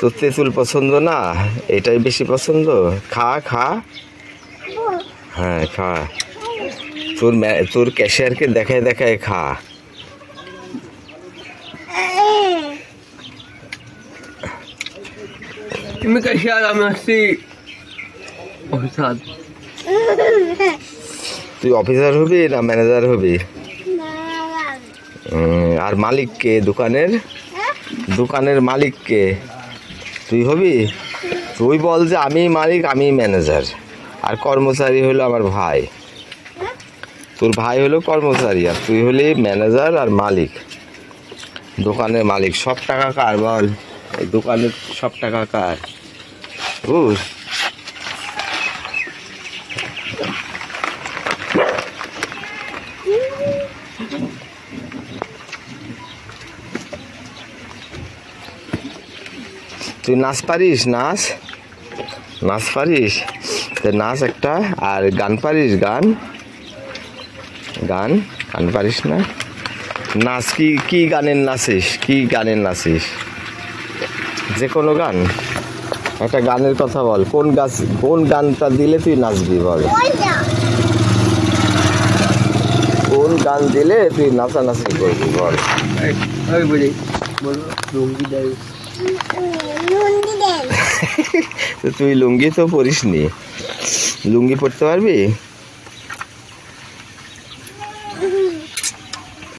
তো তেঁতুল পছন্দ না, এটাই বেশি পছন্দ। খা খা, হ্যাঁ খা। তোর ক্যাশিয়ারকে দেখায় দেখায় খা। তুমি ক্যাশিয়ার, আমি আসছি অফিসার। তুই অফিসার হবি না ম্যানেজার হবি? আর মালিক কে দোকানের? দোকানের মালিক কে? তুই হবি? তুই বল যে আমি মালিক, আমি ম্যানেজার, আর কর্মচারী হলো আমার ভাই। তোর ভাই হলো কর্মচারী, আর তুই হলি ম্যানেজার আর মালিক, দোকানের মালিক। সব টাকা কার বল? এই দোকানের সব টাকা কার? বুঝ? তুই নাচ পারিস? নাচ নাচ পারিস? নাচ একটা। আর গান পারিস? গান গান গান পারিস না? নাচ কি কি গানের নাচিস? কি গানের নাচিস? যে কোনো গান, একটা গানের কথা বল। কোন গানটা দিলে তুই নাচবি বল? কোন গান দিলে তুই নাচানাচি করবি বল? তুই লুঙ্গি তো পরিস নি, লুঙ্গি পরতে পারবি?